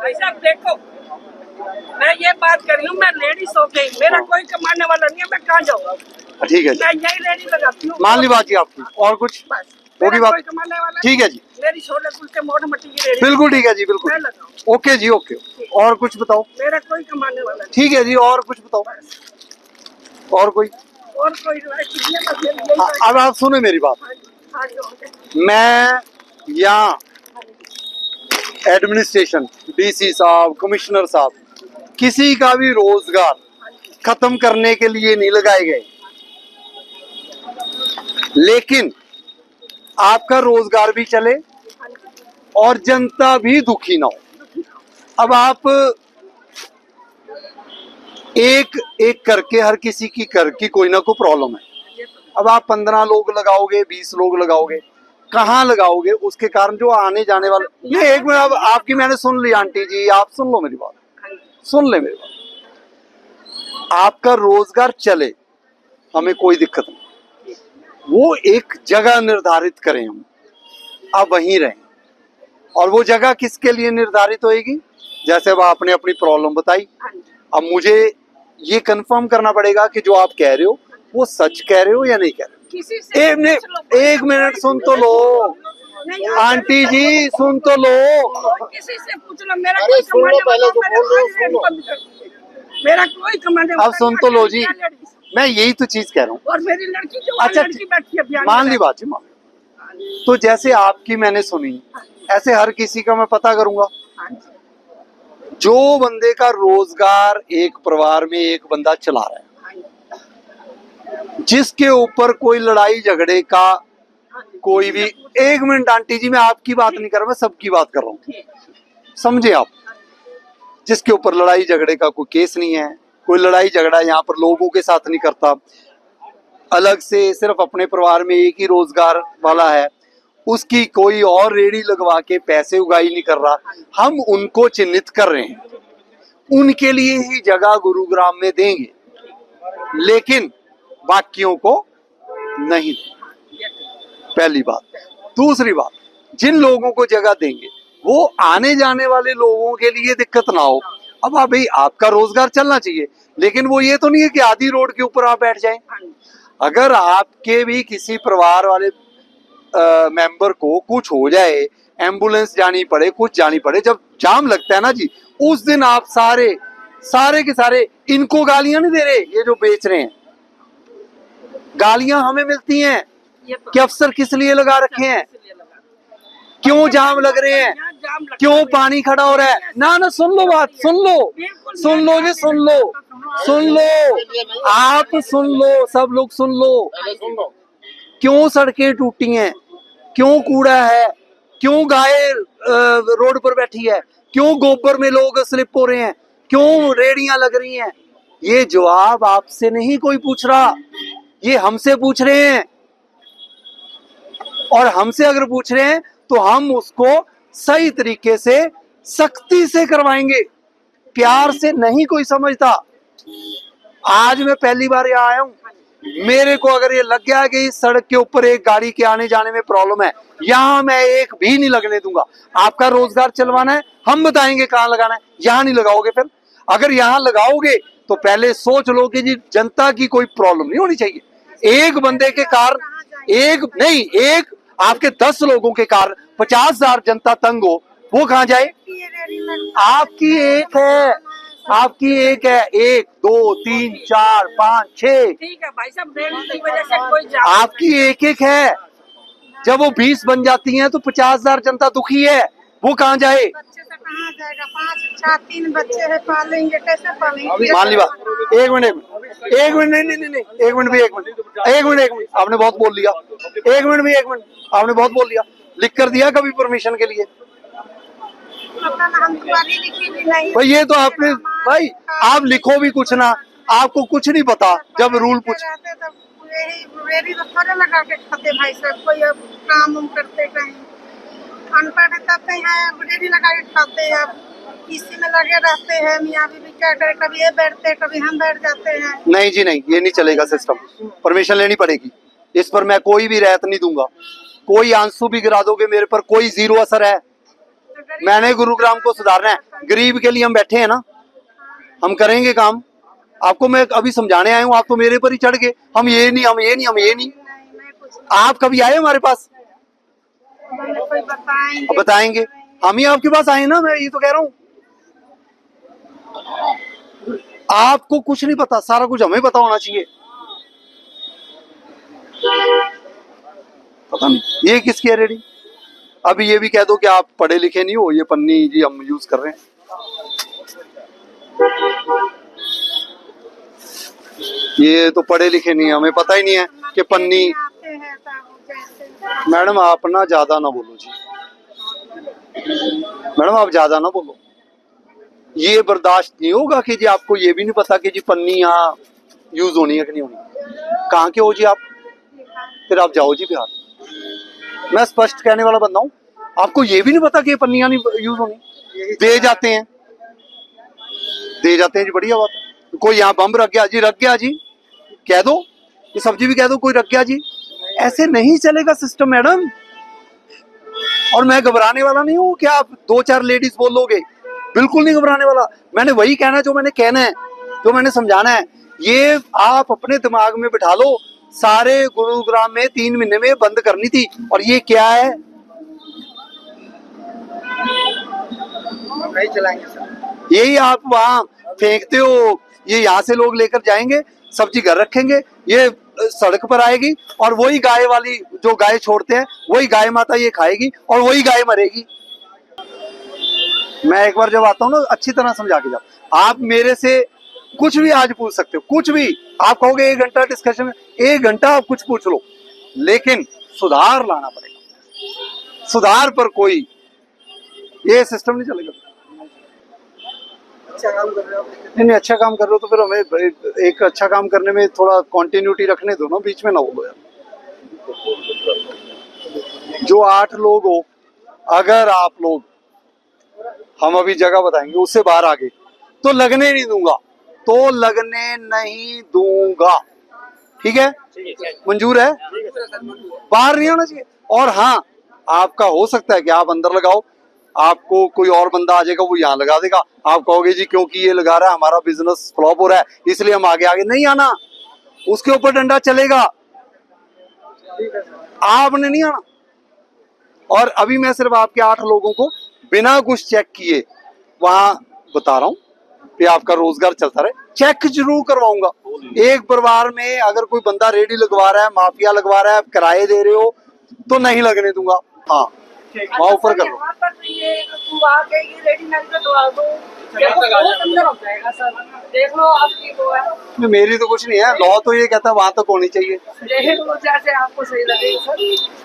भाई साहब देखो, मैं ये बात कर रही हूँ, मैं लेडीज हो गई, मेरा कोई कमाने वाला नहीं है, मैं कहाँ जाऊँ? ठीक है जी, मैं यही रेडी लगाती हूँ। मान ली बात जी आपकी। और कुछ बस, होगी मेरा बात? कोई कमाने वाला ठीक है जी, मेरी छोले कुलचे मोड़ मट्टी की रेडी। बिल्कुल ठीक है जी, बिल्कुल। मैं लगाऊं। ओके जी, ओके। और कुछ बताओ? मेरा कोई कमाने वाला नहीं। ठीक है जी, और कुछ बताओ? और कोई? और कोई नहीं है, बस मेरी यही अब आप सुने मेरी बात। हाँ जी, ओके। मैं यहाँ एडमिनिस्ट्रेशन, डीसी साहब, कमिश्नर साहब, किसी का भी रोजगार खत्म करने के लिए नहीं लगाए गए, लेकिन आपका रोजगार भी चले और जनता भी दुखी ना हो। अब आप एक एक करके हर किसी की कर की कोई ना कोई प्रॉब्लम है। अब आप 15 लोग लगाओगे, 20 लोग लगाओगे, कहाँ लगाओगे? उसके कारण जो आने जाने वाले, ये एक मिनट, अब आपकी मैंने सुन ली आंटी जी, आप सुन लो मेरी बात, सुन ले मेरी बात। आपका रोजगार चले, हमें कोई दिक्कत नहीं, वो एक जगह निर्धारित करें हम, आप वहीं रहें। और वो जगह किसके लिए निर्धारित होएगी? जैसे अब आपने अपनी प्रॉब्लम बताई, अब मुझे ये कंफर्म करना पड़ेगा कि जो आप कह रहे हो वो सच कह रहे हो या नहीं कह रहे हो। एक मिनट सुन तो लो आंटी जी, सुन तो लो। किसी से पूछ लो, मेरा कोई कमाने वाला मेरा कोई कमाने वाला। अब सुन तो लो जी, मैं यही तो चीज कह रहा हूँ। और मेरी लड़की जो अच्छा, लड़की बैठी है, मान ली बात जी, मान ली। तो जैसे आपकी मैंने सुनी, ऐसे हर किसी का मैं पता करूंगा। जो बंदे का रोजगार एक परिवार में एक बंदा चला रहा है, जिसके ऊपर कोई लड़ाई झगड़े का कोई भी, एक मिनट आंटी जी, मैं आपकी बात नहीं कर रहा, मैं सबकी बात कर रहा हूँ, समझे आप? जिसके ऊपर लड़ाई झगड़े का कोई केस नहीं है, कोई लड़ाई झगड़ा यहाँ पर लोगों के साथ नहीं करता, अलग से सिर्फ अपने परिवार में एक ही रोजगार वाला है, उसकी कोई और रेडी लगवा के पैसे उगाई नहीं कर रहा, हम उनको चिन्हित कर रहे हैं, उनके लिए ही जगह गुरुग्राम में देंगे, लेकिन बाकियों को नहीं। पहली बात। दूसरी बात, जिन लोगों को जगह देंगे वो आने जाने वाले लोगों के लिए दिक्कत ना हो। अब भाई आपका रोजगार चलना चाहिए, लेकिन वो ये तो नहीं है कि आधी रोड के ऊपर आप बैठ जाएं। अगर आपके भी किसी परिवार वाले मेंबर को कुछ हो जाए, एम्बुलेंस जानी पड़े, कुछ जानी पड़े, जब जाम लगता है ना जी, उस दिन आप सारे के सारे इनको गालियां नहीं दे रहे, ये जो बेच रहे हैं, गालियां हमें मिलती हैं कि अफसर किस लिए लगा रखे हैं, क्यों जाम लग रहे हैं, क्यों पानी खड़ा हो रहा है। ना ना, सुन लो बात, सुन लो जी, सुन लो आप, सुन लो, सब लोग सुन लो। क्यों सड़कें टूटी हैं, क्यों कूड़ा है, क्यों गाय रोड पर बैठी है, क्यों गोबर में लोग स्लिप हो रहे हैं, क्यों रेड़ियां लग रही हैं, ये जवाब आपसे नहीं कोई पूछ रहा, ये हमसे पूछ रहे हैं। और हमसे अगर पूछ रहे हैं तो हम उसको सही तरीके से सख्ती से करवाएंगे, प्यार से नहीं कोई समझता। आज मैं पहली बार यहाँ आया हूँ, मेरे को अगर ये लग गया कि इस सड़क के ऊपर एक गाड़ी के आने जाने में प्रॉब्लम है, यहाँ मैं एक भी नहीं लगने दूंगा। आपका रोजगार चलवाना है, हम बताएंगे कहाँ लगाना है, यहाँ नहीं लगाओगे। फिर अगर यहाँ लगाओगे तो पहले सोच लो कि जी जनता की कोई प्रॉब्लम नहीं होनी चाहिए। एक बंदे के कारण, एक नहीं, एक आपके 10 लोगों के कारण 50,000 जनता तंग हो, वो कहाँ जाए? आपकी एक है, आपकी एक है, 1 2 3 4 5 6, ठीक है भाई साहब, रेल की वजह से कोई आपकी एक है। जब वो 20 बन जाती हैं तो 50,000 जनता दुखी है, वो कहाँ जाए? बच्चे से कहाँ जाएगा? 5 6 3 बच्चे है, पालेंगे कैसे पालेंगे? मान ली बात। एक मिनट नहीं, एक मिनट, आपने बहुत बोल लिया। एक मिनट, आपने बहुत बोल लिया। लिख कर दिया कभी परमिशन के लिए? भाई ये तो आपने, भाई आप लिखो भी कुछ ना, आपको कुछ नहीं पता। जब रूल पूछ लगा के खाते भाई साहब, कोई काम करते कहीं अनपढ़ करते हैं, रेडी लगा के खाते हैं, इसी में लगे रहते हैं। मियाँ बीवी क्या करे, कभी ये बैठते कभी हम बैठ जाते हैं। नहीं जी नहीं, ये नहीं चलेगा सिस्टम, परमिशन लेनी पड़ेगी। इस पर मैं कोई भी रियायत नहीं दूंगा। कोई आंसू भी गिरा दोगे मेरे पर, कोई जीरो असर है। मैंने गुरुग्राम को सुधारना है। गरीब के लिए हम बैठे हैं ना, हम करेंगे काम। आपको मैं अभी समझाने आया हूँ, आप तो मेरे पर ही चढ़ गए, हम ये नहीं, हम ये नहीं, हम ये नहीं। मैं कुछ आप कभी आए हमारे पास? नहीं, कोई बताएंगे बताएंगे, हम ही आपके पास आए ना, मैं ये तो कह रहा हूँ। आपको कुछ नहीं पता, सारा कुछ हमें पता होना चाहिए। पता नहीं ये किसकी है रेडी। अभी ये भी कह दो कि आप पढ़े लिखे नहीं हो, ये पन्नी जी हम यूज कर रहे हैं। ये तो पढ़े लिखे नहीं है, हमें पता ही नहीं है कि पन्नी। आते हैं तब जैसे मैडम आप ना ज्यादा ना बोलो जी, मैडम आप ज्यादा ना बोलो। ये बर्दाश्त नहीं होगा कि जी आपको ये भी नहीं पता कि जी पन्नी यहाँ यूज होनी है कि नहीं होनी। कहाँ के हो जी आप? फिर आप जाओ जी बिहार। मैं स्पष्ट कहने वाला बंदा हूँ, आपको ये भी नहीं पता कि ये पन्नियाँ नहीं यूज होनी। दे जाते हैं, दे जाते हैं जी, बढ़िया बात है। कोई यहाँ बम रख गया जी, रख गया जी, कह दो। ये सब्जी भी कह दो कोई रख गया जी। ऐसे नहीं चलेगा सिस्टम मैडम। और मैं घबराने वाला नहीं हूँ कि आप 2-4 लेडीज बोलोगे, बिल्कुल नहीं घबराने वाला। मैंने वही कहना है जो मैंने कहना है, जो मैंने समझाना है। ये आप अपने दिमाग में बिठा लो, सारे गुरुग्राम में 3 महीने में बंद करनी थी, और ये क्या है? नहीं चलाएंगे सर। यही आप वहां फेंकते हो, ये यहाँ से लोग लेकर जाएंगे, सब्जी घर रखेंगे, ये सड़क पर आएगी, और वही गाय वाली जो गाय छोड़ते हैं वही गाय माता ये खाएगी, और वही गाय मरेगी। मैं एक बार जब आता हूँ ना, अच्छी तरह समझा के जाओ। आप मेरे से कुछ भी आज पूछ सकते हो, कुछ भी। आप कहोगे 1 घंटा डिस्कशन में, 1 घंटा आप कुछ पूछ लो, लेकिन सुधार लाना पड़ेगा। सुधार पर कोई ये सिस्टम नहीं चलेगा। अच्छा काम कर रहे हो आप। नहीं, अच्छा काम कर रहे हो तो फिर हमें एक अच्छा काम करने में थोड़ा कंटिन्यूटी रखने दो ना, बीच में ना बोलो यार। जो 8 लोग हो, अगर आप लोग, हम अभी जगह बताएंगे, उससे बाहर आ गए तो लगने नहीं दूंगा, तो लगने नहीं दूंगा। ठीक है, मंजूर है? बाहर नहीं होना चाहिए। और हाँ, आपका हो सकता है कि आप अंदर लगाओ, आपको कोई और बंदा आ जाएगा वो यहाँ लगा देगा। आप कहोगे जी क्योंकि ये लगा रहा है हमारा बिजनेस फ्लॉप हो रहा है, इसलिए हम आगे आगे नहीं आना। उसके ऊपर डंडा चलेगा, आपने नहीं आना। और अभी मैं सिर्फ आपके 8 लोगों को बिना कुछ चेक किए वहां बता रहा हूँ कि आपका रोजगार चलता रहे। चेक जरूर करवाऊंगा। एक परिवार में अगर कोई बंदा रेडी लगवा रहा है, माफिया लगवा रहा है, किराए दे रहे हो, तो नहीं लगने दूंगा। हाँ, वहाँ ऊपर कर लो। यहाँ पर ये तू आके ये रेडीमेड का दवा दो, देखो बहुत अंदर हो जाएगा सर। देख लो आपकी वो है, नहीं, मेरी तो कुछ नहीं है, लॉ तो ये कहता है वहां तक होनी चाहिए। देख लो जैसे आपको सही लगे सर।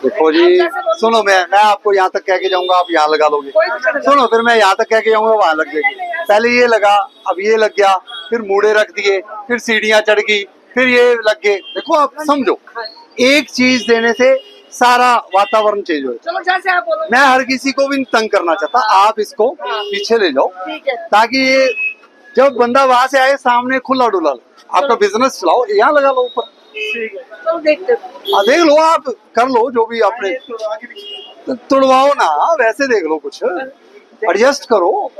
देखो जी, सुनो, मैं आपको यहाँ तक कह के जाऊंगा, आप यहाँ लगा लोगे। कोई दिक्कत नहीं। सुनो, फिर मैं यहाँ तक कह के जाऊंगा, वहां लग जाएगी। पहले ये लगा, अब ये लग गया, फिर मूड़े रख दिए, फिर सीढ़ियां चढ़ गई, फिर ये लग गए। देखो आप समझो, एक चीज देने से सारा वातावरण चेंज हो जाए। चलो जैसे आप बोलो। मैं हर किसी को भी तंग करना चाहता, आप इसको पीछे ले जाओ, ठीक है, ताकि ये जब बंदा वहां से आए सामने खुला डुला, आपका बिजनेस चलाओ, यहाँ लगा लो ऊपर। ठीक है, चलो देखते हैं। देख लो, आप कर लो जो भी आपने, तुड़वाओ ना, वैसे देख लो, कुछ एडजस्ट करो।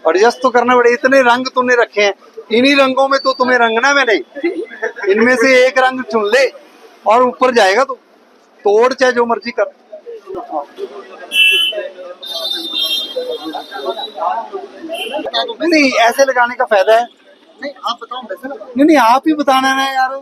एडजस्ट तो करना पड़े। इतने रंग तूने रखे हैं, इन्हीं रंगों में तो तुम्हें रंगना में नहीं, इनमें से एक रंग चुन ले और ऊपर जाएगा। तो तोड़ चाहे जो मर्जी कर। नहीं, ऐसे लगाने का फायदा है। नहीं आप बताओ वैसे ना। नहीं, आप ही बताना है यार।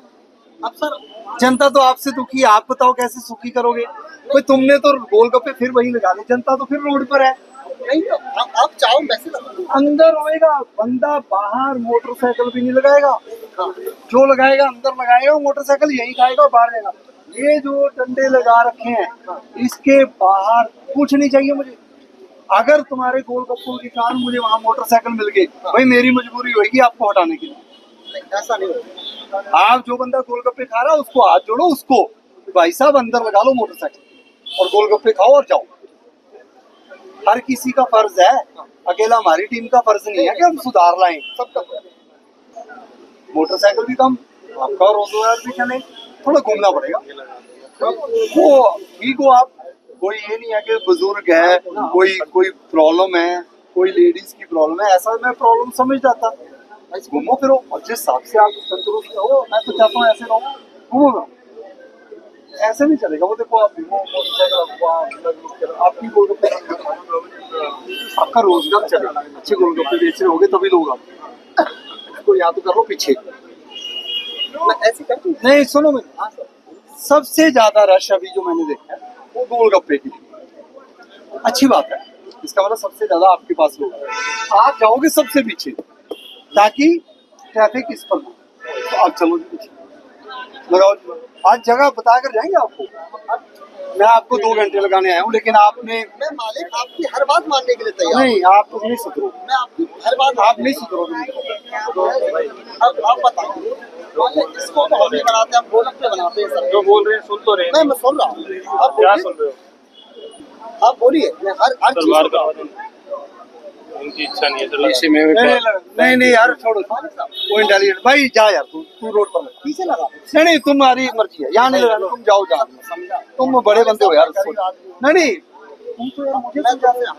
अब सर जनता तो आपसे दुखी, आप बताओ कैसे सुखी करोगे? कोई तुमने तो गोलगप्पे फिर वही लगा ली, जनता तो फिर रोड पर है। नहीं तो आप चाहो वैसे लगा दो। अंदर होएगा बंदा, बाहर मोटरसाइकिल भी नहीं लगाएगा। जो लगाएगा अंदर लगाएगा, मोटरसाइकिल यही खाएगा, बाहर जाएगा। ये जो डंडे लगा रखे हैं, इसके बाहर कुछ नहीं चाहिए मुझे। अगर तुम्हारे गोलगप्पों के कारण मुझे वहां मोटरसाइकिल मिल गई, भाई मेरी मजबूरी होगी आपको हटाने की। नहीं ऐसा नहीं होता। आप जो बंदा गोलगप्पे खा रहा है उसको हाथ जोड़ो, उसको भाई साहब अंदर लगा लो मोटरसाइकिल और गोलगप्पे खाओ और जाओ। हर किसी का फर्ज है, अकेला हमारी टीम का फर्ज नहीं है कि हम सुधार लाएं। सबका मोटरसाइकिल भी कम, आपका रोजगार भी चले, थोड़ा घूमना पड़ेगा। वो ठीक हो आप, कोई ये नहीं है कि बुजुर्ग है, कोई प्रॉब्लम है, कोई लेडीज की प्रॉब्लम है, ऐसा मैं प्रॉब्लम समझ जाता। भाई घूमो फिरो और जिस हिसाब से आप तंदुरुस्त हो, मैं तो चाहता हूँ ऐसे रहो, घूमो फिरो। ऐसे नहीं चलेगा। वो देखो आप आपकी गोलगप्पे, आपका रोजगार चलेगा, अच्छे गोलगप्पे बेच रहे होगे तभी लोग आपको याद कर लो पीछे। मैं ऐसी करती हूँ। नहीं सुनो मैं, सबसे ज्यादा रश अभी जो मैंने देखा है वो गोलगप्पे की। अच्छी बात है, इसका मतलब सबसे ज्यादा आपके पास लोग हैं। आप जाओगे सबसे पीछे ताकि ट्रैफिक इस पर हो। तो आप चलो जी पीछे लगाओ। आज जगह बता कर जाएंगे आपको। मैं आपको 2 घंटे लगाने आया हूँ, लेकिन आपने मैं मालिक आपकी हर बात मानने के लिए तैयार नहीं, आप तो नहीं सुधरो। मैं आपकी हर बात आप नहीं सुधरोगे। अब आप बताओ, इसको तो हम नहीं बनाते, हम गोलगप्पे बनाते हैं सर। जो बोल रहे हैं सुन तो रहे हैं। मैं सुन रहा हूँ। आप क्या बोलिए, सुन रहे हो? आप बोलिए। मैं हर चीज तलवार का उनकी इच्छा नहीं है तो नहीं नहीं यार छोड़ो, वो इंटेलिजेंट भाई जा यार, तू रोड पर लगा। पीछे लगा। नहीं तुम्हारी मर्जी है, यहाँ नहीं लगाना, तुम जाओ जहाँ। तुम बड़े बंदे हो यार। नहीं नहीं तुम तो यार मुझे समझा रहे हो।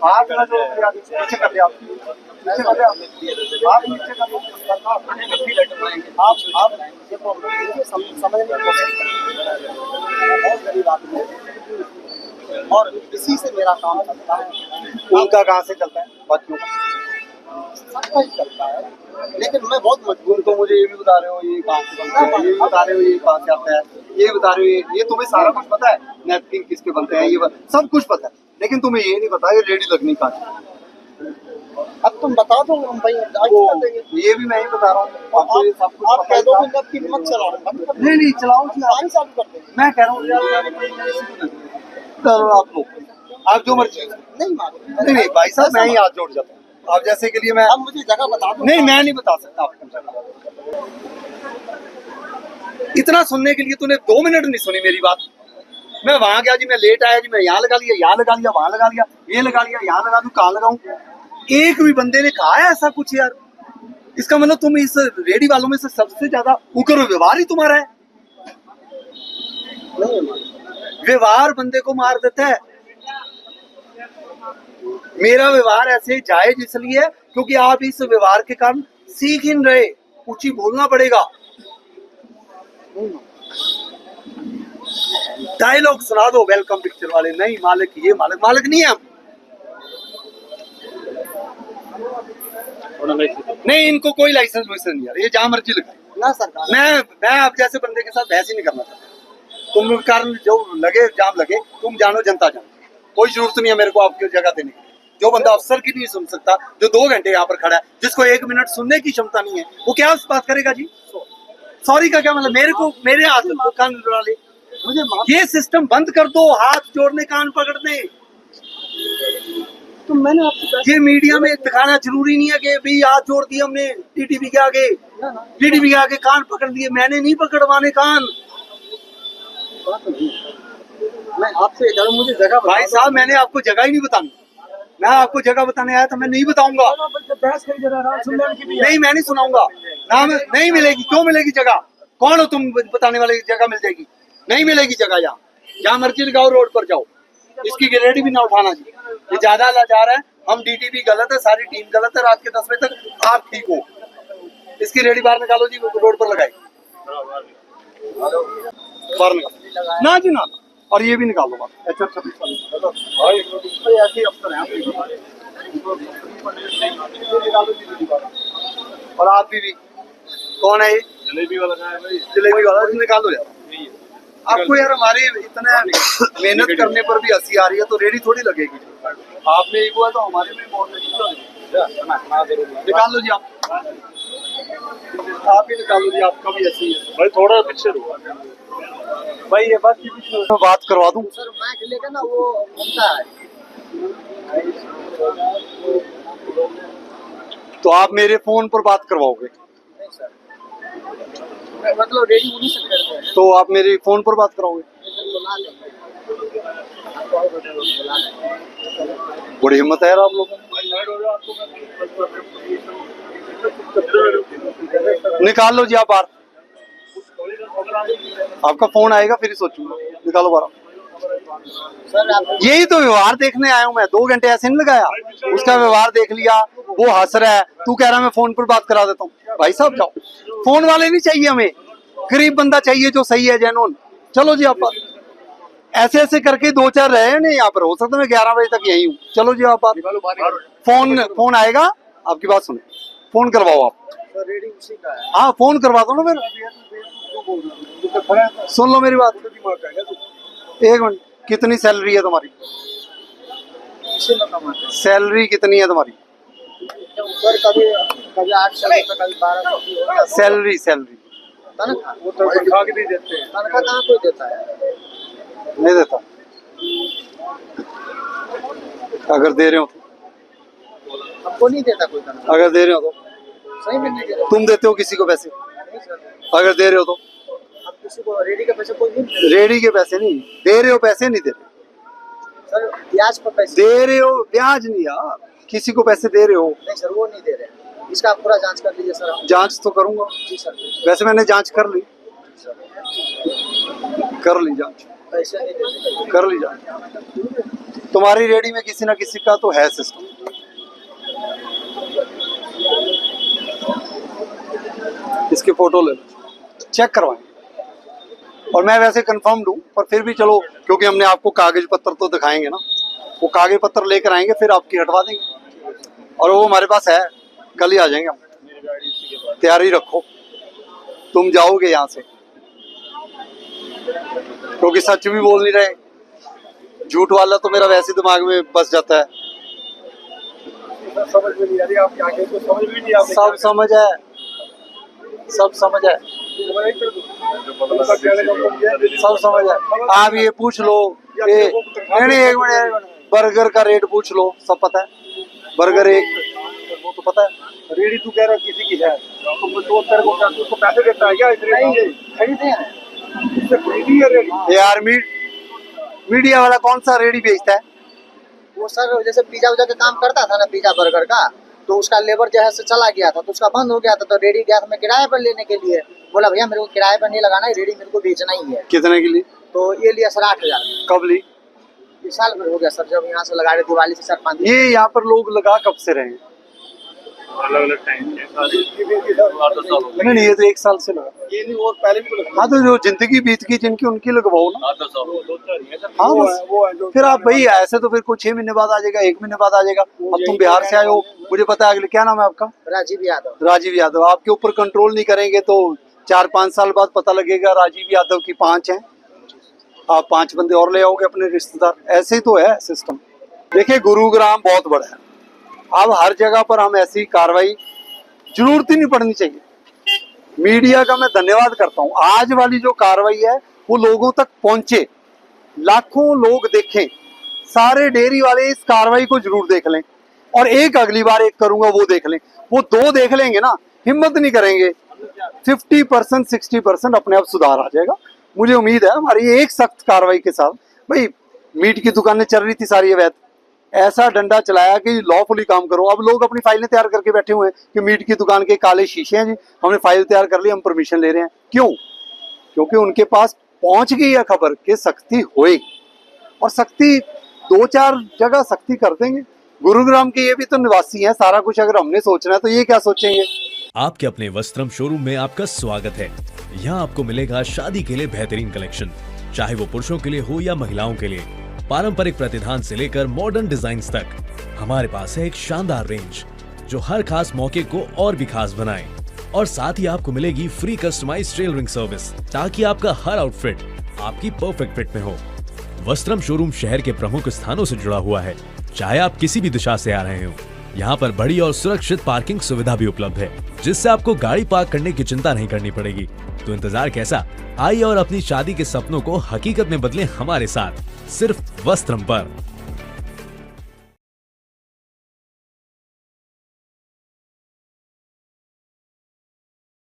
हाथ ना जोड़ो, पीछे कर दिया, पीछे कर दिया, आप नीचे कर दो। आप समझने की कोशिश करें। बहुत गरीब आदमी है और इसी से मेरा काम चलता है। उनका कहाँ से चलता है? बच्चों का सबका ही चलता है, लेकिन मैं बहुत मजबूर। तुम तो मुझे ये भी बता रहे हो ये कहाँ से बनता है, ये भी बता रहे हो ये कहाँ से आता है, ये बता रहे हो ये तुम्हें सारा कुछ पता है। नैपकिन किसके बनते हैं ये सब कुछ पता है, लेकिन तुम्हें ये नहीं पता ये रेडी लगनी कहाँ से। अब तुम बता दो हम भाई आज कर देंगे। ये भी मैं ही बता रहा हूँ आपको, ये सब कुछ आप पता कह है। दो कि नैपकिन मत चलाओ, नहीं नहीं चलाओ जी, पानी चालू कर देंगे। मैं कह रहा हूँ यार चलो आप लोग, आप जो मर्जी। नहीं मालूम। नहीं नहीं भाई साहब, मैं ही हाथ जोड़ जाता हूँ आप जैसे के लिए। मैं अब मुझे जगह बता दो। नहीं, मैं नहीं बता सकता आपको जगह। इतना सुनने के लिए तूने 2 मिनट नहीं सुनी मेरी बात। मैं वहां गया जी, मैं लेट आया जी, मैं यहाँ लगा लिया, यहाँ लगा लिया, वहां लगा लिया, ये लगा लिया, यहाँ लगा दूं, कहाँ लगाऊं। एक भी बंदे ने कहा है ऐसा कुछ यार? इसका मतलब तुम इस रेडी वालों में से सबसे ज्यादा उग्र व्यवहार ही तुम्हारा है। नहीं मालूम। व्यवहार बंदे को मार देता है। मेरा व्यवहार ऐसे जायज इसलिए है क्योंकि आप इस व्यवहार के कारण सीख ही नहीं रहे, ऊंची बोलना पड़ेगा। डायलॉग सुना दो वेलकम पिक्चर वाले, नहीं मालिक ये मालिक, मालिक नहीं है हम। नहीं इनको कोई लाइसेंस वाइसेंस नहीं यार, ये जहां मर्जी लगाए ना सरकार। मैं आप जैसे बंदे के साथ बहस ही नहीं करना चाहता। तुम कारण जो लगे जाम लगे, तुम जानो जनता जानो, कोई जरूरत नहीं है मेरे को आपकी जगह देने की। जो बंदा अफसर की नहीं सुन सकता, जो 2 घंटे यहाँ पर खड़ा है, जिसको 1 मिनट सुनने की क्षमता नहीं है, वो क्या उस बात करेगा जी? सॉरी का क्या मतलब? मेरे को मेरे हाथ कान लड़ा ले, मुझे ये सिस्टम बंद कर दो, हाथ जोड़ने कान पकड़ने। तो मैंने आपको ये मीडिया में दिखाना जरूरी नहीं है कि भाई हाथ जोड़ दिए हमने टीटीपी के आगे, टीटीपी के आगे कान पकड़ दिए। मैंने नहीं पकड़वाने कान। मैं आपसे कह रहा हूं, मुझे जगह भाई साहब मैंने आपको जगह ही नहीं बतानी। मैं आपको जगह बताने आया था, मैं नहीं बताऊंगा। नहीं मैं नहीं सुनाऊंगा ना, नहीं मिलेगी। क्यों मिलेगी जगह? कौन हो तुम बताने वाले? जगह मिल जाएगी? नहीं मिलेगी जगह। यहाँ जहाँ मर्जी लगाओ, रोड पर जाओ, इसकी गारंटी भी ना उठाना जी। ये ज्यादा लाचार है। हम डीटीपी गलत है, सारी टीम गलत है। रात के 10 बजे तक आप ठीक हो। इसकी रेडी बाहर निकालो जी, रोड पर लगाई बाहर निकालो ना जी ना। और ये भी निकालो बाहर। अच्छा ऐसे ही अफसर हैं। निकालो जी रेडी बाहर। और आप भी कौन है ये? जलेबी वाला है भाई, जलेबी वाला निकालो यार। आपको यार हमारे इतने मेहनत करने पर भी हंसी आ रही है, तो रेडी थोड़ी लगेगी। आपने एक हुआ तो हमारे में बहुत निकाल लो जी आप ही निकालो जी। आपका भी ऐसी है भाई, थोड़ा पीछे रुको भाई। ये बात मैं बात करवा दूं सर, माइक लेकर ना वो घूमता है। तो आप मेरे फोन पर बात करवाओगे? मतलब रेडी उन्हीं से करते हैं। तो आप मेरे फोन पर बात कराओगे? बुला लेंगे। बड़ी हिम्मत है यार आप लोगों में। निकाल लो जी आप बाहर। आपका फोन आएगा फिर ही सोचूंगा। निकालो बाहर। सर आप यही तो व्यवहार देखने आया हूँ मैं, 2 घंटे ऐसे नहीं लगाया, उसका व्यवहार देख लिया, वो हंस रहा है, तू कह रहा है मैं फोन पर बात करा देता हूँ। भाई साहब जाओ, फोन वाले नहीं चाहिए हमें, गरीब बंदा चाहिए जो सही है, जेन्युइन। चलो जी आप ऐसे ऐसे करके 2-4 रहे हैं नहीं यहाँ पर, हो सकता है मैं 11 बजे तक यही हूँ। चलो जी आप फोन आएगा, आपकी बात सुने, फोन करवाओ आप। सर रेडी उसी का है। हाँ फोन करवा दो ना फिर, सुन लो मेरी बात, 1 मिनट। कितनी सैलरी है तुम्हारी? इसी में कमाते हैं सैलरी कितनी है तुम्हारी? सर। कभी कभी 800 रुपये, कभी 1200 रुपये सैलरी तनख्वाह। वो तो तनख्वाह भी देते हैं। तनख्वाह कहाँ कोई देता है? नहीं देता। अगर दे रहे हो तो? हमको नहीं देता कोई तनख्वाह। अगर दे रहे हो तो? सही में नहीं दे रहा। तुम देते हो किसी को पैसे? नहीं सर, अगर दे रहे हो तो? हम किसी को रेडी के पैसे कोई नहीं दे रहा। रेडी के पैसे नहीं दे रहे हो, पैसे नहीं दे रहे सर ब्याज पर पैसे दे रहे हो, ब्याज नहीं यार, किसी को पैसे दे रहे हो। नहीं सर, वो नहीं दे रहे हैं। इसका आप पूरा जांच कर लीजिए सर। आप जांच तो करूंगा जी सर। वैसे, मैंने जांच कर ली जांच, पैसे नहीं देते। कर ली जांच। तुम्हारी रेडी में किसी ना किसी का तो है सिस्टम। इसकी फोटो ले लो, चेक करवाएं। और मैं वैसे कंफर्म लूं, पर फिर भी चलो, क्योंकि हमने आपको कागज पत्र तो दिखाएंगे ना, वो कागज पत्र लेकर आएंगे, फिर आपकी हटवा देंगे। और वो हमारे पास है, कल ही आ जाएंगे हम। तैयारी रखो, तुम जाओगे यहाँ से, क्योंकि सच भी बोल नहीं रहे, झूठ वाला तो मेरा वैसे दिमाग में बस जाता है। समझ में नहीं आ रही आप क्या कहते हो, समझ में नहीं आ रही। सब समझ है, सब समझ है, सब समझ है। आप ये पूछ लो, नहीं 1 मिनट, बर्गर का रेट पूछ लो, सब पता है। बर्गर वो तो पता है। रेडी तू कह रहा किसी की है, तो तेरे को क्या उसको पैसे देता है क्या? खरीदे हैं, इससे खरीदी है रेडी। यार मीडिया वाला कौन सा रेडी बेचता है? वो सर जैसे पिज्जा उज्जा का काम करता था ना, पिज्जा बर्गर का, तो उसका लेबर जो है से चला गया था, तो उसका बंद हो गया था, तो रेडी गया था मैं किराए पर लेने के लिए। बोला भैया मेरे को किराए पर नहीं लगाना है, रेडी मेरे को बेचना ही है। कितने के लिए? तो ये लिया सर 8000। कब ली? इस साल भर हो गया सर, जब यहाँ से लगा रहे दिवाली से 4-5 दिन। ये यहाँ पर लोग लगा कब से रहे हैं? अलग अलग टाइम के नहीं, ये तो 1 साल से लगा। ये नहीं, और पहले भी लगा। हाँ तो जो जिंदगी बीत गई जिनकी, उनकी लगवाओ ना। हाँ वो बस, है, वो है जो फिर आप भाई ऐसे तो फिर कोई 6 महीने बाद आ जाएगा, 1 महीने बाद आ जाएगा। अब तुम बिहार से आए हो, मुझे पता है। अगले क्या नाम है आपका? राजीव यादव। राजीव यादव। आपके ऊपर कंट्रोल नहीं करेंगे तो 4-5 साल बाद पता लगेगा राजीव यादव की 5 हैं, आप 5 बंदे और ले आओगे अपने रिश्तेदार। ऐसे ही तो है सिस्टम। देखिए गुरुग्राम बहुत बड़ा है, अब हर जगह पर हम ऐसी कार्रवाई जरूरत ही नहीं पड़नी चाहिए। मीडिया का मैं धन्यवाद करता हूँ, आज वाली जो कार्रवाई है वो लोगों तक पहुंचे, लाखों लोग देखें, सारे डेयरी वाले इस कार्रवाई को जरूर देख लें, और एक अगली बार एक करूंगा वो देख लें। वो 2 देख लेंगे ना, हिम्मत नहीं करेंगे, 50% 60% अपने आप सुधार आ जाएगा। मुझे उम्मीद है हमारी एक सख्त कार्रवाई के साथ। भाई मीट की दुकानें चल रही थी सारी अवैध, ऐसा डंडा चलाया कि लॉफुली काम करो। अब लोग अपनी फाइलें तैयार करके बैठे हुए हैं कि मीट की दुकान के काले शीशे हैं जी, हमने फाइल तैयार कर ली, हम परमिशन ले रहे हैं। क्यों? क्योंकि उनके पास पहुंच गई है खबर कि सख्ती होएगी, और सख्ती 2-4 जगह सख्ती कर देंगे। गुरुग्राम के ये भी तो निवासी हैं, सारा कुछ अगर हमने सोचना है तो ये क्या सोचेंगे। आपके अपने वस्त्रम शोरूम में आपका स्वागत है। यहाँ आपको मिलेगा शादी के लिए बेहतरीन कलेक्शन, चाहे वो पुरुषों के लिए हो या महिलाओं के लिए। पारंपरिक प्रतिधान से लेकर मॉडर्न डिजाइन तक हमारे पास है एक शानदार रेंज जो हर खास मौके को और भी खास बनाए। और साथ ही आपको मिलेगी फ्री कस्टमाइज्ड टेलरिंग सर्विस, ताकि आपका हर आउटफिट आपकी परफेक्ट फिट में हो। वस्त्रम शोरूम शहर के प्रमुख स्थानों से जुड़ा हुआ है, चाहे आप किसी भी दिशा से आ रहे हो। यहाँ पर बड़ी और सुरक्षित पार्किंग सुविधा भी उपलब्ध है, जिससे आपको गाड़ी पार्क करने की चिंता नहीं करनी पड़ेगी। तो इंतजार कैसा, आइए और अपनी शादी के सपनों को हकीकत में बदलें हमारे साथ, सिर्फ वस्त्रम पर।